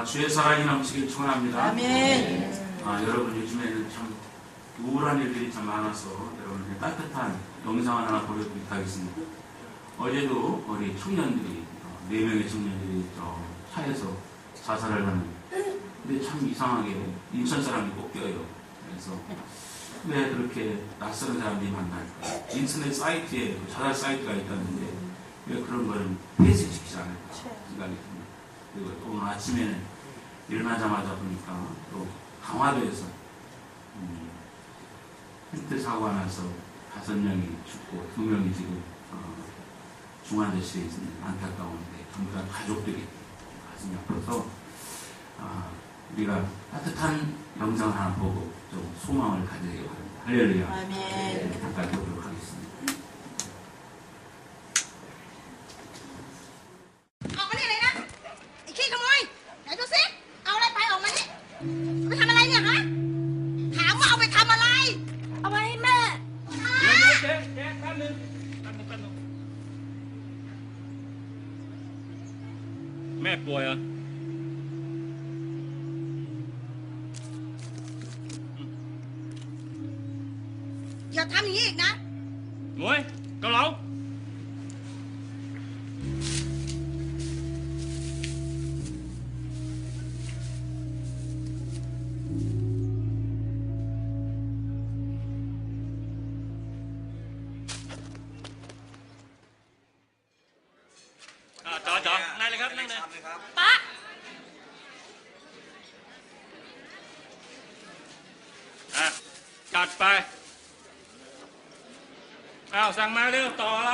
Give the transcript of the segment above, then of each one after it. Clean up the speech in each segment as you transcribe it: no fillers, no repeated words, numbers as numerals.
주의 사랑이 넘치길 축원합니다. 아멘. 여러분 요즘에는 참 우울한 일들이 참 많아서 여러분 따뜻한 영상 하나 보여드리도록 하겠습니다. 어제도 우리 청년들이 4명의 청년들이 차에서 자살을 하는. 근데 참 이상하게 인천 사람이 꼭 껴요. 그래서 왜 그렇게 낯선 사람들이 만날까? 인터넷 사이트에 자살 사이트가 있다는데 왜 그런 거는 폐쇄시키지 않을까 생각이 듭니다. 그리고 또 오늘 아침에는 일어나자마자 보니까 또 강화도에서 헬트 사고가 나서 5명이 죽고 2명이 지금 중환자실에 있는 안타까운데 전부 다 가족들이 가슴이 아파서 우리가 따뜻한 영상 하나 보고 좀 소망을 가지기 바랍니다. 할렐루야. 아멘. 잠깐 보도록 하겠습니다. ออกมานี่เลยนะไอ้ขี้ขโมยไหนดูสิเอาอะไรไปออกมานี่เอาไปทำอะไรเนี่ยฮะถามว่าเอาไปทำอะไรเอาไปให้แม่ เจ๊แป๊บนึงแม่ป่วยเหรอ อย่าทำอย่างนี้อีกนะ หมวยเกาเหลาจ๋อนั่งเลยครับนั่งเลย ป๊า จัดไปสั่งมาเร็วต่ออะไร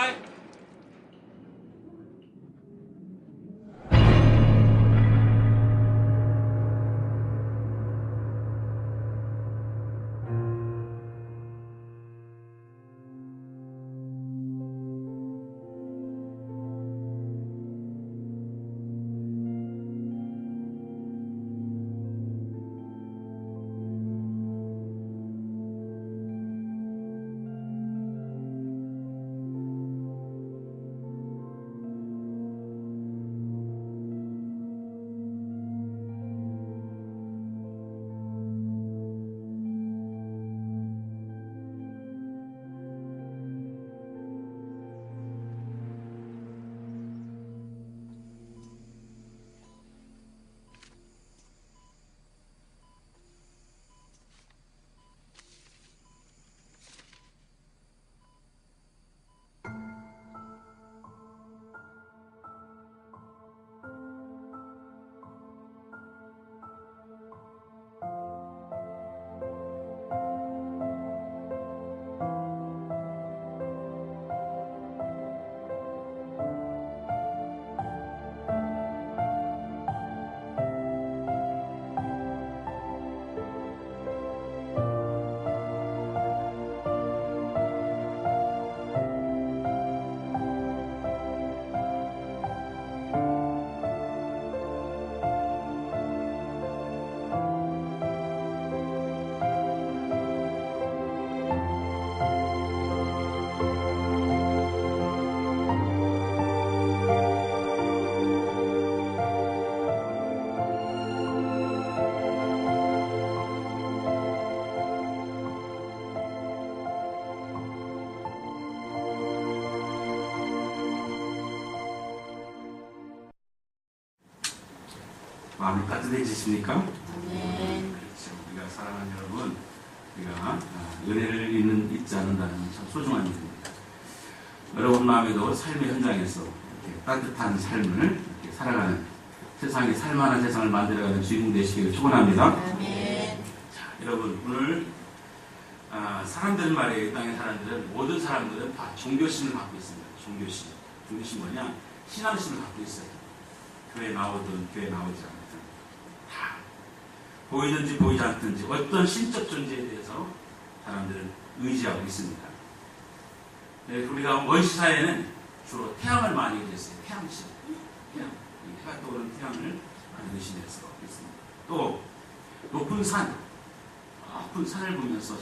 마음이 따뜻해지십니까? 아멘. 그렇죠. 우리가 사랑하는 여러분, 우리가 은혜를 잊지 않는다는 참 소중한 일입니다. 여러분 마음에도 삶의 현장에서 이렇게 따뜻한 삶을 이렇게 살아가는 세상이 살만한 세상을 만들어가는 주인공 되시기를 축원합니다. 아멘. 자, 여러분 오늘 사람들 말이에요. 이 땅의 사람들은 모든 사람들은 다 종교심을 갖고 있습니다. 종교심. 종교심 뭐냐? 신앙심을 갖고 있어요. 교회 나오든 교회 나오지 않든 다 보이든지 보이지 않든지 어떤 신적 존재에 대해서 사람들은 의지하고 있습니다. 네, 우리가 원시 사회는 주로 태양을 많이 의지했어요. 태양신. 태양. 해가 떠오르는 태양을 많이 의심해서 있습니다. 또 높은 산, 높은 산을 보면서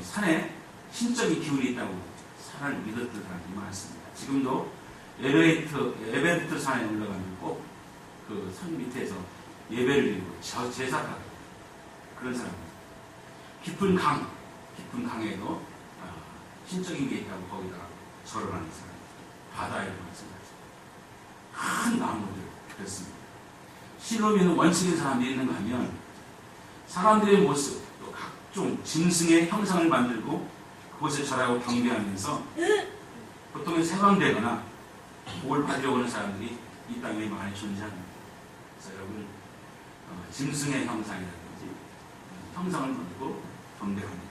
산에 신적인 기운이 있다고 산을 믿었던 사람들이 많습니다. 지금도 에베레스트 산에 올라가면 꼭 그 산 밑에서 예배를 드리고 제사하고 그런 사람입니다. 깊은 강에도 신적인 게 있다고 거기다가 절을 하는 사람, 바다에도 마찬가지. 큰 나무들 그렇습니다. 신으로 믿는 원칙인 사람들이 있는가 하면 사람들의 모습, 또 각종 짐승의 형상을 만들고 그곳에 절하고 경배하면서 보통은 세방되거나 복을 받으려고 하는 사람들이 이 땅에 많이 존재합니다. 그래서 여러분 짐승의 형상이라든지 형상을 만들고 경배합니다.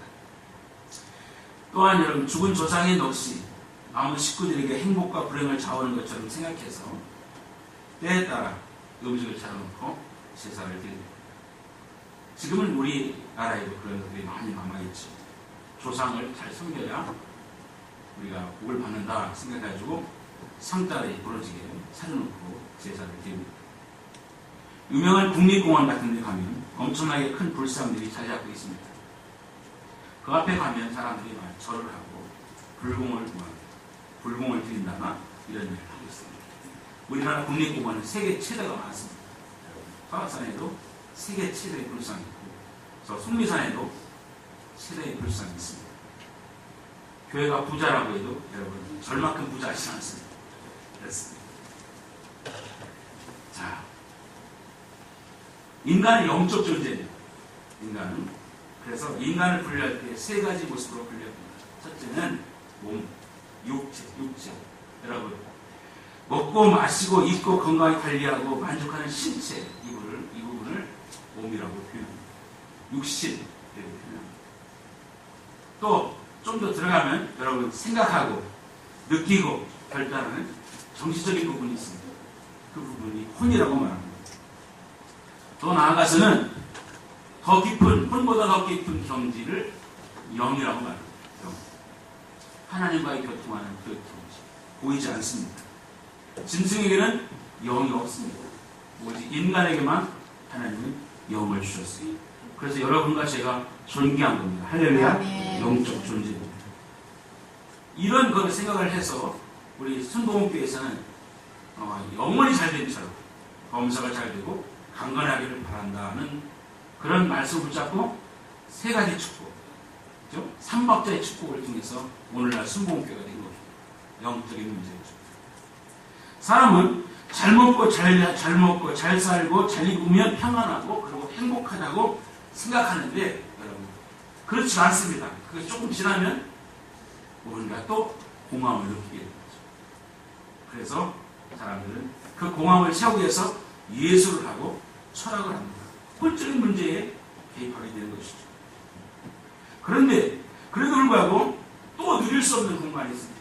또한 여러분 죽은 조상의 넋이 남은 식구들에게 행복과 불행을 좌우하는 것처럼 생각해서 때에 따라 음식을 차려놓고 제사를 드립니다. 지금은 우리나라에도 그런 것들이 많이 남아있죠. 조상을 잘 섬겨야 우리가 복을 받는다 생각해가지고 상따에 부러지게 차려놓고 제사를 드립니다. 유명한 국립공원 같은 데 가면 엄청나게 큰 불상들이 자리 잡고 있습니다. 그 앞에 가면 사람들이 많이 절을 하고 불공을 드린다나 이런 일을 하고 있습니다. 우리나라 국립공원은 세계 최대가 많습니다. 설악산에도 세계 최대의 불상이 있고 저 속리산에도 최대의 불상이 있습니다. 교회가 부자라고 해도 여러분 절만큼 부자하지 않습니다. 그렇습니다. 자, 인간은 영적 존재입니다. 인간은 그래서 인간을 분류할 때 세 가지 모습으로 분류합니다. 첫째는 몸, 육체. 여러분 먹고 마시고 입고 건강히 관리하고 만족하는 신체 이 부분을 몸이라고 표현합니다. 육신 이라고 표현합니다. 또 좀 더 들어가면 여러분 생각하고 느끼고 결단하는 정신적인 부분이 있습니다. 그 부분이 혼이라고 말합니다. 더 나아가서는 혼보다 더 깊은 경지를 영이라고 말합니다. 영. 하나님과의 교통하는 그 경지. 보이지 않습니다. 짐승에게는 영이 없습니다. 오직 인간에게만 하나님은 영을 주셨어요. 그래서 여러분과 제가 존귀한 겁니다. 할렐루야. 영적 존재입니다. 이런 걸 생각을 해서 우리 순복음교회에서는 영혼이 잘 되는 사람, 범사가 잘 되고 강건하기를 바란다는 그런 말씀을 붙잡고 세 가지 축복, 그렇죠? 삼박자의 축복을 통해서 오늘날 순복음교회가 된 겁니다. 영적인 문제죠. 사람은 잘 먹고 잘 살고 잘 입으면 평안하고 그리고 행복하다고 생각하는데 여러분 그렇지 않습니다. 그게 조금 지나면 뭔가 또 공허함을 느끼게 됩니다. 그래서 사람들은 그 공허함을 채우기 위해서 예술을 하고 철학을 합니다. 본적인 문제에 개입하게 되는 것이죠. 그런데 그래도 불구하고 또 누릴 수 없는 공간이 있습니다.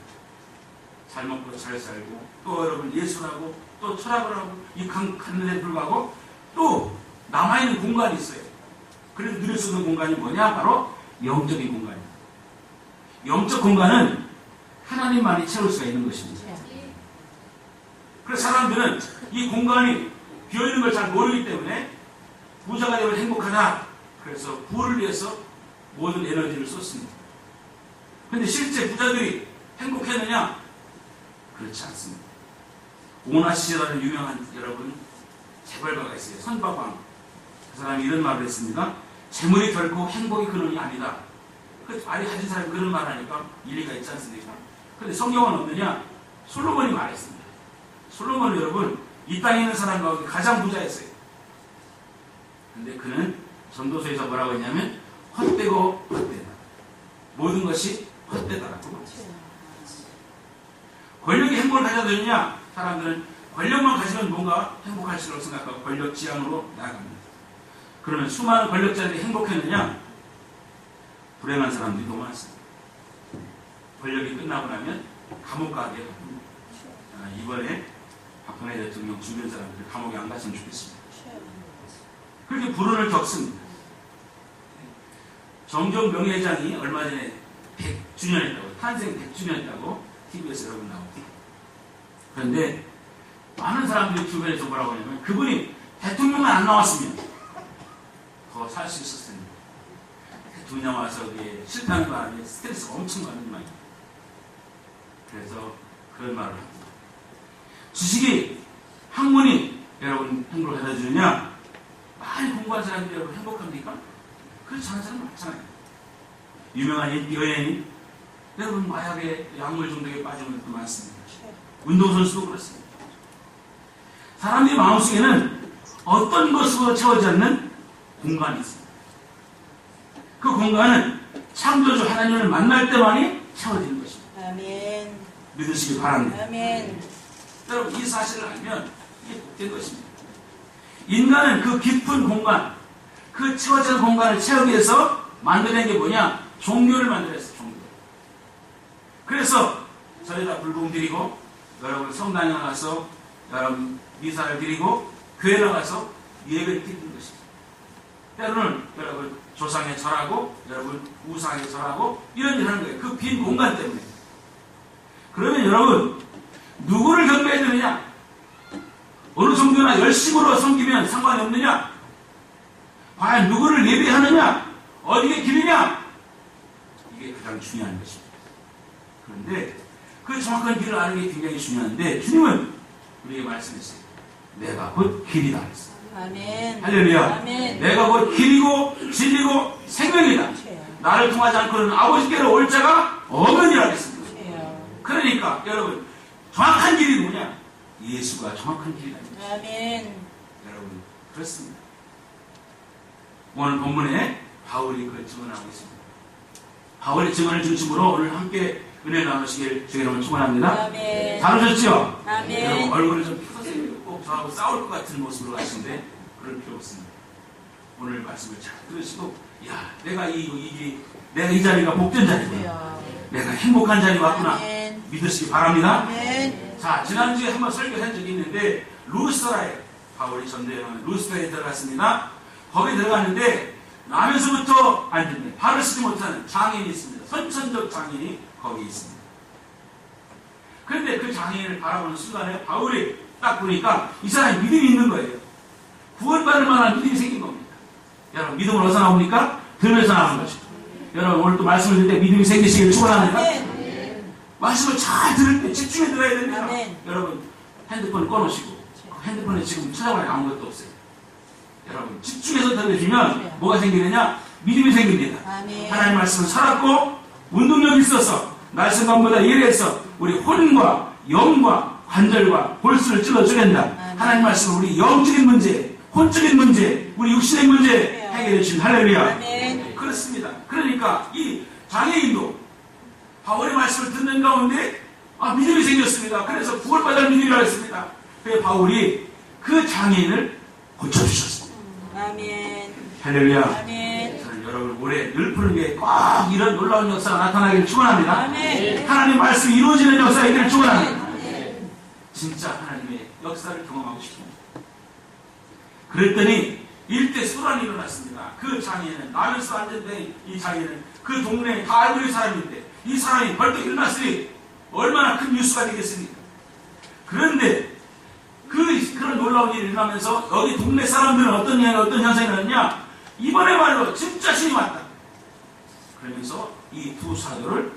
잘 먹고 잘 살고 또 여러분 예술하고 또 철학을 하고 이 가는데 불구하고 또 남아있는 공간이 있어요. 그래도 누릴 수 없는 공간이 뭐냐? 바로 영적인 공간입니다. 영적 공간은 하나님만이 채울 수가 있는 것입니다. 그래서 사람들은 이 공간이 비어있는 걸 잘 모르기 때문에 부자가 되면 행복하다. 그래서 부를 위해서 모든 에너지를 쏟습니다. 그런데 실제 부자들이 행복했느냐? 그렇지 않습니다. 오나시라는 유명한 여러분 재벌가가 있어요. 선바광. 그 사람이 이런 말을 했습니다. 재물이 결코 행복의 근원이 아니다. 그 말이 가진 사람이 그런 말을 하니까 일리가 있지 않습니까? 그런데 성경은 없느냐? 솔로몬이 말했습니다. 솔로몬은 여러분 이 땅에 있는 사람 가운데 가장 부자였어요. 근데 그는 전도서에서 뭐라고 했냐면 헛되고 헛되다. 모든 것이 헛되다라고 말했어요. 권력이 행복을 가져다 주느냐? 사람들은 권력만 가지면 뭔가 행복할 수록 생각하고 권력 지향으로 나아갑니다. 그러면 수많은 권력자들이 행복했느냐? 불행한 사람들이 너무 많습니다. 권력이 끝나고 나면 감옥 가게 됩니다. 이번에 박근혜 대통령 주변 사람들이 감옥에 안 갔으면 좋겠습니다. 그렇게 불운을 겪습니다. 정정명 회장이 얼마 전에 100주년 했다고, 탄생 100주년 했다고 TV에서 여러분 나오고. 그런데 많은 사람들이 주변에서 뭐라고 하냐면 그분이 대통령만 안 나왔으면 더 살 수 있었을 텐데 대통령 와서 실패하는 바람에 스트레스가 엄청 받는 모양이에요. 그래서 그런 말을 합니다. 지식이 학문이 여러분 행복을 가져다 주느냐? 많이 공부한 사람들이 여러분 행복합니까? 그렇지 않은 사람 많잖아요. 유명한 인기 연예인 여러분 마약에 약물 중독에 빠지는 것도 많습니다. 운동선수도 그렇습니다. 사람들의 마음속에는 어떤 것으로 채워지지 않는 공간이 있습니다. 그 공간은 창조주 하나님을 만날 때만이 채워지는 것입니다. 아멘. 믿으시기 바랍니다. 아멘. 여러분 이 사실을 알면 이게 복된 것입니다. 인간은 그 깊은 공간, 그 채워지는 공간을 채우기 위해서 만들어낸 게 뭐냐? 종교를 만들었어요. 종교. 그래서 저희가 불공 드리고 여러분 성당에 나가서 여러분 미사를 드리고 교회 나가서 예배를 드리는 것입니다. 때로는 여러분 조상에 절하고 여러분 우상에 절하고 이런 일을 하는 거예요. 그 빈 공간 때문에. 그러면 여러분 누구를 경배해야 되느냐? 어느 종교나 열심으로 섬기면 상관이 없느냐? 과연 누구를 예배하느냐? 어디에 길이냐? 이게 가장 중요한 것입니다. 그런데 그 정확한 길을 아는 게 굉장히 중요한데 주님은 우리에게 말씀했어요. 내가 곧 길이다 했어요. 아멘. 할렐루야. 아멘. 내가 곧 길이고 진리고 생명이다. 나를 통하지 않고는 아버지께로 올 자가 없느니라 했습니다. 그러니까 여러분 정확한 길이 뭐냐? 예수가 정확한 길이다. 아멘. 여러분 그렇습니다. 오늘 본문에 바울이 그걸 증언하고 있습니다. 바울의 증언을 중심으로 오늘 함께 은혜를 나누시길 주의 이름으로 축원합니다. 아멘. 잘 오셨죠? 아멘. 여러분 얼굴을 좀 펴세요. 꼭 저하고 싸울 것 같은 모습으로 가시는데 그럴 필요 없습니다. 오늘 말씀을 잘 들으시고 야 내가 이 자리가 복된 자리구나. 내가 행복한 자리 왔구나. 아멘. 믿으시기 바랍니다. 아멘. 자, 지난주에 한번 설교한 적이 있는데 루스라에 바울이 전도여행하는 루스라에 들어갔습니다. 거기 들어갔는데 나면서부터 앉은데 발을 쓰지 못하는 장애인이 있습니다. 선천적 장애인이 거기 있습니다. 그런데 그 장애인을 바라보는 순간에 바울이 딱 보니까 이 사람이 믿음이 있는 거예요. 구원받을 만한 믿음이 생긴 겁니다. 여러분 믿음은 어디서 나옵니까? 들으면서 나오는 거죠. 여러분 오늘 또 말씀을 드릴 때 믿음이 생기시길 축원합니다. 말씀을 잘 들을 때 집중해 들어야 됩니다. 아멘. 여러분 핸드폰 꺼놓으시고 핸드폰에 지금 찾아봐야 아무것도 없어요. 여러분 집중해서 들어주면 뭐가 생기느냐? 믿음이 생깁니다. 아멘. 하나님 말씀을 살았고 운동력이 있어서 날 생각보다 예리해서 우리 혼과 영과 관절과 골수를 찔러주낸다. 하나님 말씀은 우리 영적인 문제, 혼적인 문제, 우리 육신의 문제 해결해 주신 할렐루야. 아멘. 그렇습니다. 그러니까 이 장애인도 바울의 말씀을 듣는 가운데 믿음이 생겼습니다. 그래서 구원받을 믿음이라고 했습니다. 그래서 바울이 그 장애인을 고쳐주셨습니다. 아멘. 할렐루야. 아멘. 저는 여러분 올해 늘 푸르게 꼭 이런 놀라운 역사가 나타나기를 축원합니다. 아멘. 하나님 말씀이 이루어지는 역사이기를 축원합니다. 진짜 하나님의 역사를 경험하고 싶습니다. 그랬더니 일대 소란이 일어났습니다. 그 장애인은 나면서 앉은 이 장애인은 그 동네에 다 알고 있는 사람인데 이 사람이 벌떡 일어났으니 얼마나 큰 뉴스가 되겠습니까? 그런데 그런 놀라운 일이 일어나면서 여기 동네 사람들은 어떤 현상이 일어났냐? 이번에말로 진짜 신이 왔다. 그러면서 이 두 사도를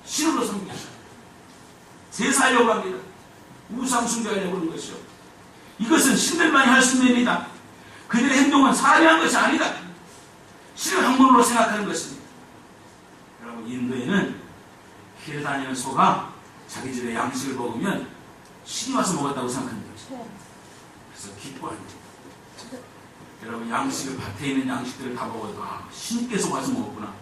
신으로 섬기죠. 제사하려고 합니다. 우상 숭배하려고 하는 것이요. 이것은 신들만이 할 수 있는 일이다. 그들의 행동은 사람이 한 것이 아니다. 신을 학문으로 생각하는 것입니다. 여러분 인도에는 길 다니는 소가 자기 집에 양식을 먹으면 신이 와서 먹었다고 생각하는 거죠. 그래서 기뻐합니다. 여러분 양식을 밭에 있는 양식들을 다 먹어도 신께서 와서 먹었구나.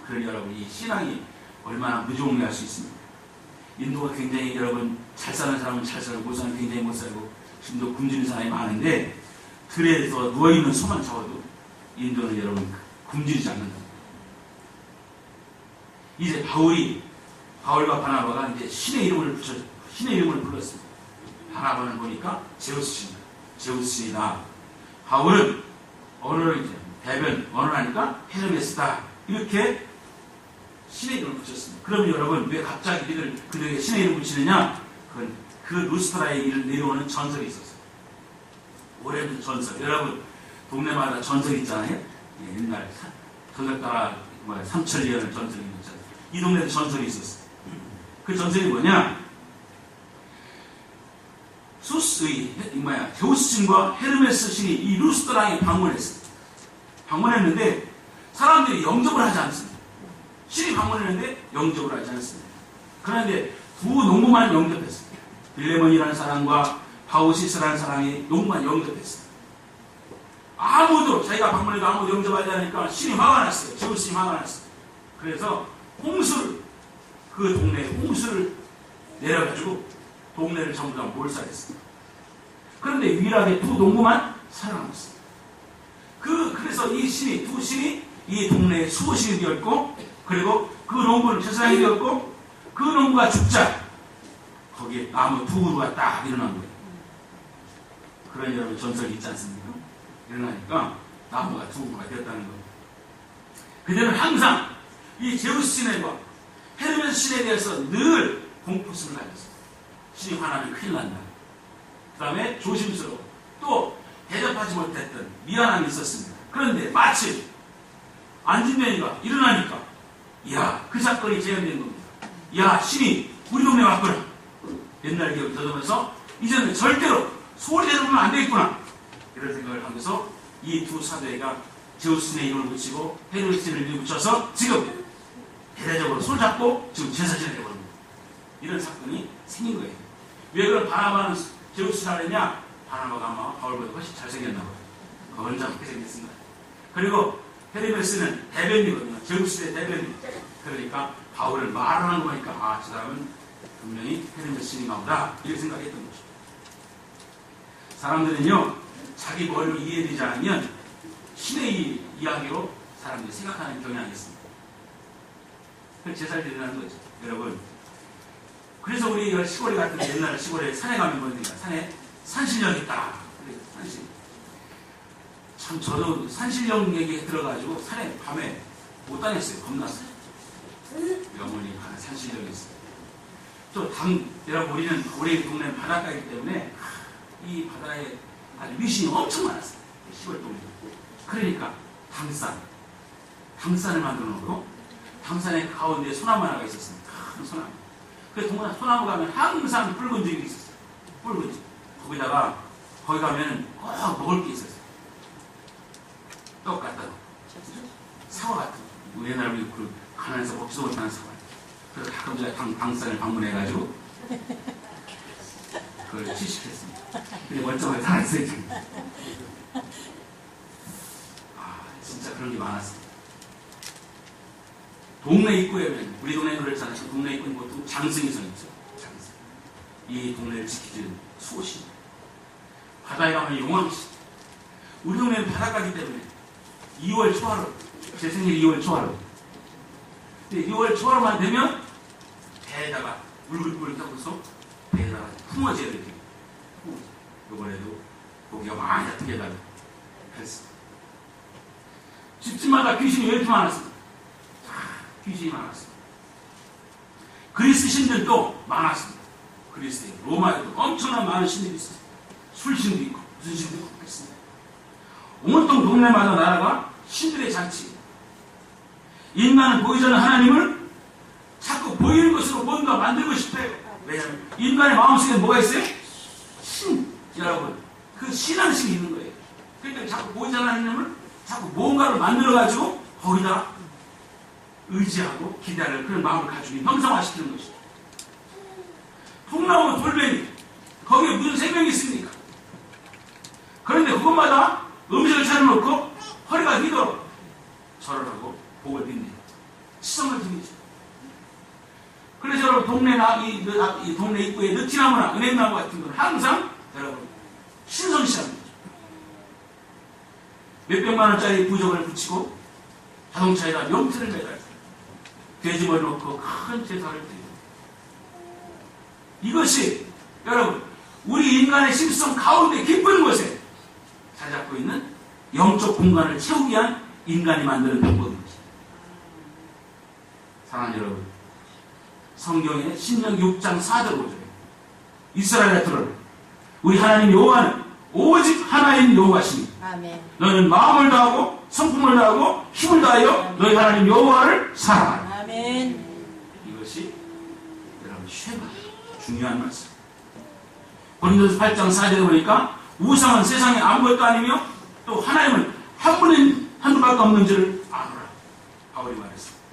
그러니 여러분 이 신앙이 얼마나 무종리할 수 있습니까? 인도가 굉장히 여러분 잘 사는 사람은 잘 살고 못 사는 굉장히 못 살고 지금도 굶주린 사람이 많은데 들에서 누워있는 소만 잡아도 인도는 여러분 굶주리지 않는다. 이제 바울과 바나바가 이제 신의 이름을 불렀습니다. 바나바는 보니까 제우스신이다. 바울은 언어를 이제 대변 언어라니까 헤르메스다. 이렇게 신의 이름을 붙였습니다. 그러면 여러분 왜 갑자기 그들에게 신의 이름을 붙이느냐? 그건 그 루스트라의 일을 내려오는 전설이 있었어요. 오래된 전설. 여러분 동네마다 전설이 있잖아요. 옛날 전설가라 삼천리언을 전설이 있잖아요. 이 동네에 수많은 전설이 있었어요. 그 전설이 뭐냐? 제우스 신과 헤르메스 신이 이 루스드랑에 방문했어요. 방문했는데 사람들이 영접을 하지 않습니다. 신이 방문했는데 영접을 하지 않습니다. 그런데 두 농부만 영접했습니다. 빌레몬이라는 사람과 바우시스라는 사람이 농부만 영접했어요. 아무도 자기가 방문해도 아무도 영접하지 않으니까 신이 화가 났어요. 제우스 신이 화가 났어요. 그래서 그 동네에 홍수를 내려가지고 동네를 전부 다 몰살했습니다. 그런데 유일하게 두 농부만 살아남았습니다. 그래서 두 신이 이 동네의 수호신이 되었고, 그리고 그 농부는 제사장이 되었고, 그 농부가 죽자 거기에 나무 두 그루가 딱 일어난 거예요. 그런 여러분 전설이 있지 않습니까? 일어나니까 나무가 두 그루가 되었다는 거예요. 그들은 항상 이 제우스 신과 헤르메스 신에 대해서 늘 공포심을 가졌어요. 신이 화나면 큰일 난다. 그 다음에 조심스러워. 또 대접하지 못했던 미안함이 있었습니다. 그런데 마침 안진뱅이가 일어나니까 그 사건이 재현된 겁니다. 신이 우리 동네에 왔구나. 옛날 기억이 더듬어서 이제는 절대로 소리 내려보면 안 되겠구나. 이런 생각을 하면서 이 두 사도회가 제우스신의 이름을 붙이고 헤르메스신의 이름을 붙여서 지금 대대적으로 손잡고 지금 제사신을 해버립니다. 이런 사건이 생긴 거예요. 왜 그런 바나바는 제우스를 하느냐? 바나바가 아마 바울보다 훨씬 잘생겼나 봐요. 건장하게 생겼습니다. 그리고 헤르메스는 대변이거든요. 제우스의 대변인. 그러니까 바울을 말하는 거니까 저 사람은 분명히 헤르메스 신인가 보다 이렇게 생각했던 거죠. 사람들은요, 자기 머리로 이해되지 않으면 신의 이야기로 사람들이 생각하는 경향이 있습니다. 그걸 제사를 드리는 거죠. 여러분, 그래서 우리 시골에 같은 옛날 시골에 산에 가면 보니까 산에 산신령이 있다. 그래요, 산신. 참 저도 산신령 얘기에 들어가지고 산에 밤에 못 다녔어요. 겁났어요. 우리 어머니 가는 산신령이 있어요. 또 여러분 우리 동네는 바닷가이기 때문에 이 바다에 아주 미신이 엄청 많았어요. 시골 동네. 그러니까 당산을 만들어 놓고 당산의 가운데 소나무 하나가 있었습니다. 큰 소나무. 그 소나무 가면 항상 붉은 집이 있었어요. 붉은 집. 거기 가면 꼭 먹을 게 있었어요. 떡 같다. 사과 같은 거. 우리 옛날에 그 가난해서 먹지도 못하는 사과. 그래서 가끔 제가 당산을 방문해가지고 그걸 취식했습니다. 근데 멀쩡하게 살았어요, 지금. 진짜 그런 게 많았습니다. 동네 입구에, 우리 동네는 그렇잖아요. 동네 입구에 보통 장승이 서 있죠. 장승. 이 동네를 지키는 수호신. 바다에 가면 용왕신. 우리 동네는 바닷가기 때문에 2월 초하루, 제 생일 2월 초하루. 근데 2월 초하루만 되면 배에다가 물글불 타고서 배에다가 품어지를 이렇게. 이번에도 고기가 많이 같은 게다가 했습니다. 집집마다 귀신이 왜 이렇게 많았습니까? 귀신이 많았습니다. 그리스 신들도 많았습니다. 그리스에 로마에도 엄청난 많은 신들이 있어요. 술신도 있고 무슨 신도 있고 그랬습니다. 온통 동네마다 나라가 신들의 잔치. 인간은 보이지 않는 하나님을 자꾸 보이는 것으로 뭔가 만들고 싶어요. 왜냐하면 인간의 마음속에 뭐가 있어요? 신. 여러분, 그 신하는 신이 있는 거예요. 그러니까 자꾸 보이지 않는 하나님을 자꾸 뭔가를 만들어가지고 거기다 의지하고 기대하는 그런 마음을 가지고 형상화시키는 것이죠. 통나무 돌멩이, 거기에 무슨 생명이 있습니까? 그런데 그것마다 음식을 차려놓고 허리가 휘도록 절을 하고 복을 빕니다. 시성을 드리죠. 그래서 여러분 이 동네 입구에 느티나무나 은행나무 같은 건 항상 여러분 신성시합니다. 몇백만 원짜리 부적을 붙이고 자동차에다 명태를 매달고 돼지머리 놓고 큰 제사를 드립니다. 이것이 여러분 우리 인간의 심성 가운데 깊은 곳에 자리 잡고 있는 영적 공간을 채우기 위한 인간이 만드는 방법입니다. 사랑하는 여러분, 성경의 신명기 6장 4절 5절에 이스라엘아 들으라. 우리 하나님 여호와는 오직 하나인 여호와시니 아멘. 너는 마음을 다하고 성품을 다하고 힘을 다하여 너희 하나님 여호와를 사랑하라. 아멘. 이것이 여러분 최고 중요한 말씀. 고린도서 8장 4절에 보니까 우상은 세상에 아무것도 아니며 또 하나님은 한 분밖에 없는 줄을 아노라. 바울이 말했습니다.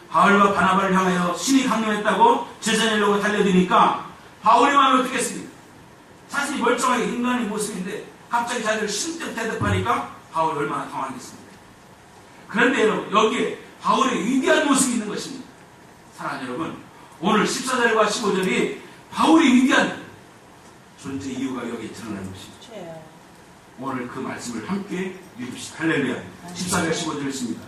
바울과 바나바를 향하여 신이 강림했다고 제자내려고 달려드니까 바울의 마음이 어떻게 했습니까? 자신이 멀쩡하게 인간의 모습인데 갑자기 자기를 신적 대답하니까 바울이 얼마나 당황했습니까? 그런데 여러분, 여기에 바울의 위대한 모습이 있는 것입니다. 사랑하는 여러분, 오늘 14절과 15절이 바울의 위대한 존재 이유가 여기에 드러나는 것입니다. 오늘 그 말씀을 함께 읽읍시다. 할렐루야. 14절 15절 있습니다.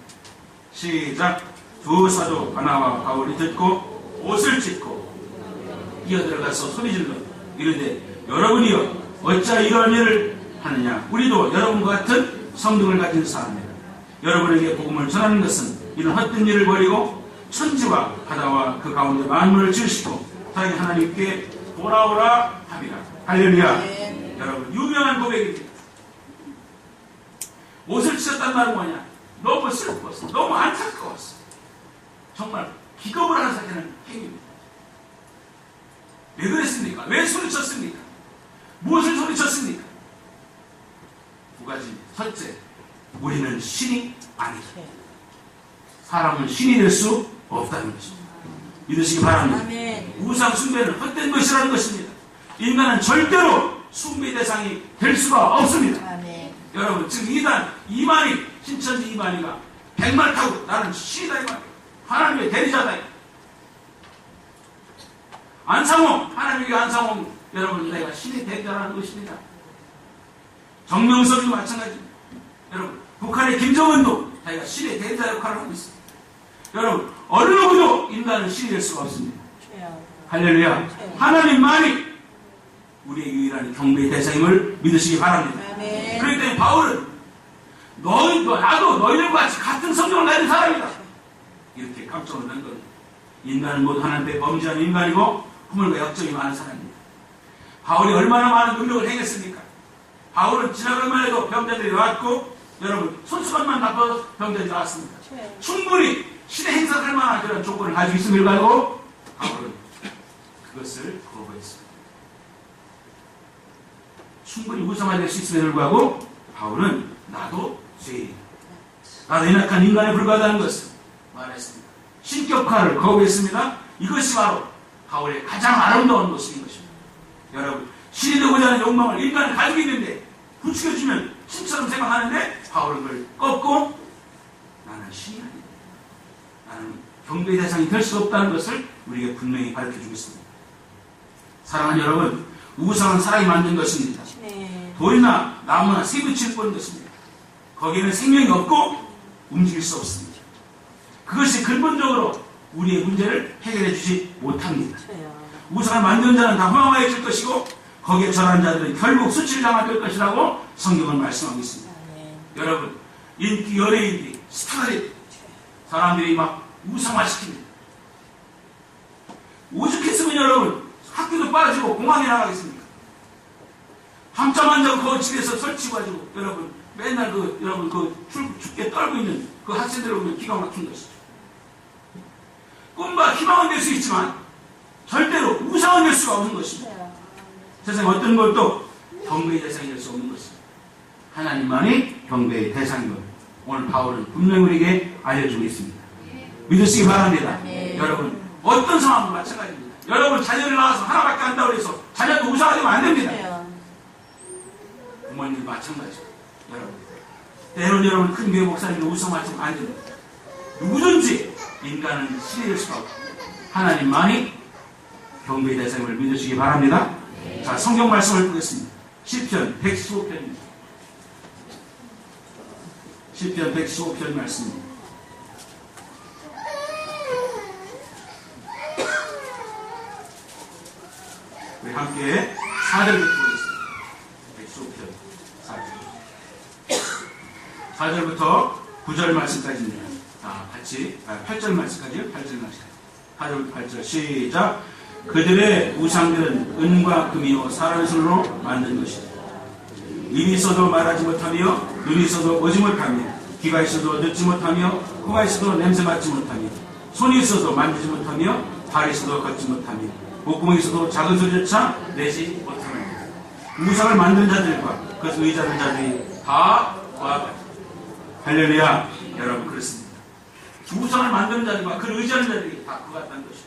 시작. 두 사도 바나바와 바울이 듣고 옷을 찢고 뛰어들어가서 소리질러 이르되 여러분이여 어찌 이러한 일을 하느냐. 우리도 여러분과 같은 성등을 가진 사람이다. 여러분에게 복음을 전하는 것은 이런 헛된 일을 버리고 천지와 바다와 그 가운데 만물을 지으시고 다행히 하나님께 돌아오라 합니다. 할렐루야. 여러분, 유명한 고백입니다. 옷을 찢었단 말은 뭐냐? 너무 슬펐어. 너무 안타까웠어. 정말 기겁을 하는 사람은 행위입니다. 왜 그랬습니까? 왜 소리쳤습니까? 무엇을 소리쳤습니까? 두 가지. 첫째, 우리는 신이 아니다. 사람은 신이 될 수 없다는 것입니다. 믿으시기 바랍니다. 아멘. 우상 숭배는 헛된 것이라는 것입니다. 인간은 절대로 숭배 대상이 될 수가 없습니다. 아멘. 여러분, 지금 이만희, 신천지 이만희가 백말 타고 나는 신이다 이 말이에요. 하나님의 대리자다. 안상홍, 하나님의 안상홍, 여러분, 내가 신의 대리자라는 것입니다. 정명석도 마찬가지입니다. 여러분, 북한의 김정은도 자기가 신의 대리자 역할을 하고 있습니다. 여러분, 어느 누구도 인간은 신이 될 수가 없습니다. 할렐루야. 하나님만이 우리의 유일한 경배의 대상임을 믿으시기 바랍니다. 아멘. 그렇기 때문에 바울은 나도 너희들과 같이 같은 성경을 가진 사람이다. 이렇게 깜짝 놀란 건 인간은 모두 하나님께 범죄한 인간이고 허물과 역정이 많은 사람입니다. 바울이 얼마나 많은 능력을 행했습니까? 바울은 지나갈만 해도 병자들이 왔고 여러분 손수건만 나빠서 병자들이 왔습니다. 충분히 신의 행사할 만한 그런 조건을 가지고 있음을 가지고 바울은 그것을 거부했습니다. 충분히 우상화될 수 있음에도 불구하고 바울은 나도 죄인이다. 나도 연약한 인간에 불과하다는 것을 말했습니다. 신격화를 거부했습니다. 이것이 바로 바울의 가장 아름다운 모습인 것입니다. 여러분, 신이 되고자 하는 욕망을 인간은 가지고 있는데 부추겨주면 신처럼 생각하는데 바울은 그걸 꺾고 나는 신이 아니다. 나는 경배의 대상이 될 수 없다는 것을 우리에게 분명히 밝혀주고 있습니다. 사랑하는 여러분, 우상은 사람이 만든 것입니다. 돌이나 나무나 새 붙일 뿐인 것입니다. 거기에는 생명이 없고 움직일 수 없습니다. 그것이 근본적으로 우리의 문제를 해결해 주지 못합니다. 우상을 만든 자는 다 허망해질 것이고 거기에 절하는 자들은 결국 수치를 당할 것이라고 성경은 말씀하고 있습니다. 여러분, 인기 연예인들이 스타들이 사람들이 막 우상화시킵니다. 오죽했으면 여러분 학교도 빠지고 공항에 나가겠습니까? 밤잠 안 자고 그 집에서 설치가지고 여러분 맨날 여러분 춥게 떨고 있는 그 학생들을 보면 기가 막힌 것이죠. 꿈과 희망은 될 수 있지만 절대로 우상은 될 수가 없는 것입니다. 세상에 어떤 것도 경배의 대상이 될 수 없는 것입니다. 하나님만이 경배의 대상인 것. 오늘 바울은 분명히 우리에게 알려주고 있습니다. 믿으시기 바랍니다. 여러분, 어떤 상황도 마찬가지입니다. 여러분 자녀를 낳아서 하나밖에 안 한다고 해서 자녀도 우상화되면 안 됩니다. 부모님도 마찬가지입니다. 여러분, 때로는 여러분 큰 교회 목사님도 우상화하시면 안 됩니다. 누구든지 인간은 신이 될 수가 없고 하나님만이 경배의 대상임을 믿으시기 바랍니다. 자, 성경 말씀을 보겠습니다. 시편 115편입니다. 시편 115편 말씀입니다. 우리 함께 4절부터 보겠습니다. 115편 4절. 4절부터 9절 말씀까지입니다. 같이 8절 말씀까지요. 8절 말씀. 4절부터 8절 시작. 그들의 우상들은 은과 금이요 사람의 손으로 만든 것이다. 입이 있어도 말하지 못하며 눈이 있어도 보지 못하며 귀가 있어도 듣지 못하며 코가 있어도 냄새 맡지 못하며 손이 있어도 만지지 못하며 발이 있어도 걷지 못하며 목구멍에서도 작은 소리조차 내지 못하는 우상을 만든 자들과 그것을 의지하는 자들이 다 그와 같다. 할렐루야. 여러분 그렇습니다. 우상을 만드는 자들과 그를 의지하는 자들이 다 그와 같다는 것이죠.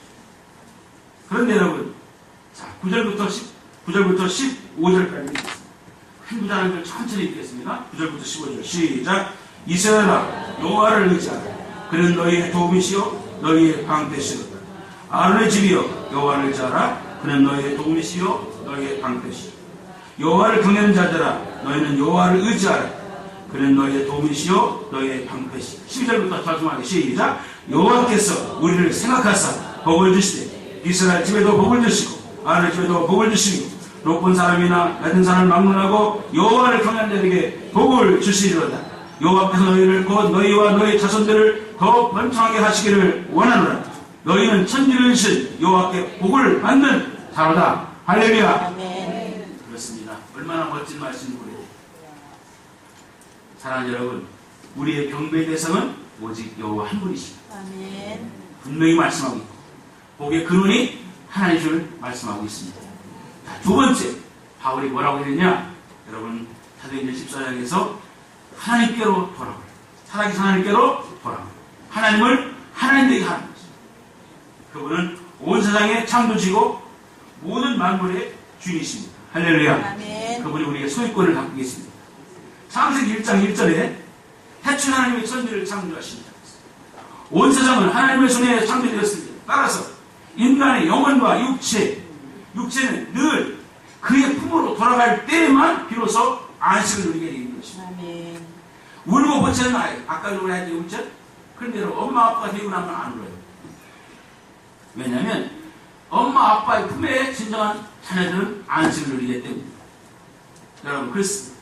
그런데 여러분, 자 9절부터 15절까지 읽겠습니다. 한 구절을 천천히 읽겠습니다. 9절부터 15절 시작. 이스라엘아 여호와를 의지하라. 그는 너희의 도움이시요 너희의 방패시로다. 아론의 집이여 여호와를 의지하라. 그는 너희의 도움이시요 너희의 방패시요. 여호와를 경외하는 자들아 너희는 여호와를 의지하라. 그는 너희의 도움이시요 너희의 방패시요. 12절부터 자중하게 시작. 여호와께서 우리를 생각하사 복을 주시되 이스라엘 집에도 복을 주시고 아론의 집에도 복을 주시고 높은 사람이나 낮은 사람을 막론하고 여호와를 경외하는 자들에게 복을 주시리로다. 여호와께서 너희를 곧 너희와 너희 자손들을 더 번창하게 하시기를 원하노라. 너희는 천지를 신 여호와께 복을 받는 자로다. 할렐루야. 아멘. 그렇습니다. 얼마나 멋진 말씀이 우리 사랑하는 여러분, 우리의 경배의 대상은 오직 여호와 한 분이십니다. 아멘. 분명히 말씀하고 있고 복의 근원이 하나님을 말씀하고 있습니다. 자, 두 번째 바울이 뭐라고 했느냐? 여러분 사도행전 14장에서 하나님께로 돌아오라. 살아계신 하나님께로 돌아오라. 하나님을 하나님 되게 하는 것입니다. 그분은 온 세상의 창조주이고 모든 만물의 주인이십니다. 할렐루야. 아멘. 그분이 우리에게 소유권을 갖고 계십니다. 창세기 1장 1절에 태초에 하나님의 천지를 창조하십니다. 온 세상은 하나님의 손에 창조되었습니다. 따라서 인간의 영혼과 육체는 늘 그의 품으로 돌아갈 때에만 비로소 안식을 누리게 되는 것입니다. 아멘. 울고 버티는 아이, 아까 우리가 했던 울죠? 그런데 엄마 아빠가 되고 나면 안 울어요. 왜냐하면 엄마 아빠의 품에 진정한 자녀들은 안식을 누리기 때문입니다. 여러분 그렇습니다.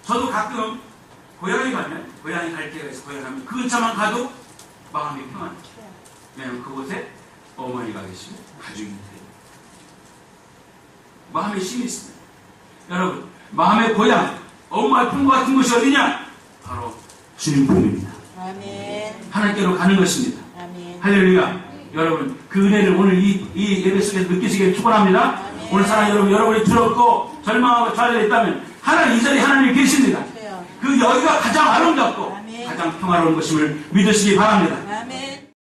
저도 가끔 고향에 가면, 고향에 갈 때가 있어 고향에 가면 그 근처만 가도 마음이 평안해요. 왜냐하면 그곳에 어머니가 계시고 가족이 있어요. 마음에 힘이 있습니다. 여러분 마음의 고향, 엄마의 품과 같은 곳이 어디냐? 바로 주님 품입니다. 아멘. 하나님께로 가는 것입니다. 아멘. 할렐루야. 여러분 그 은혜를 오늘 이 예배 속에서 느끼시길 축원합니다. 아멘. 오늘 사랑 여러분, 여러분이 두렵고 절망하고 좌절해 있다면 하나님, 이 자리에 하나님이 계십니다. 그래요. 그 여기가 가장 아름답고 아멘. 가장 평화로운 것임을 믿으시기 바랍니다. 아멘.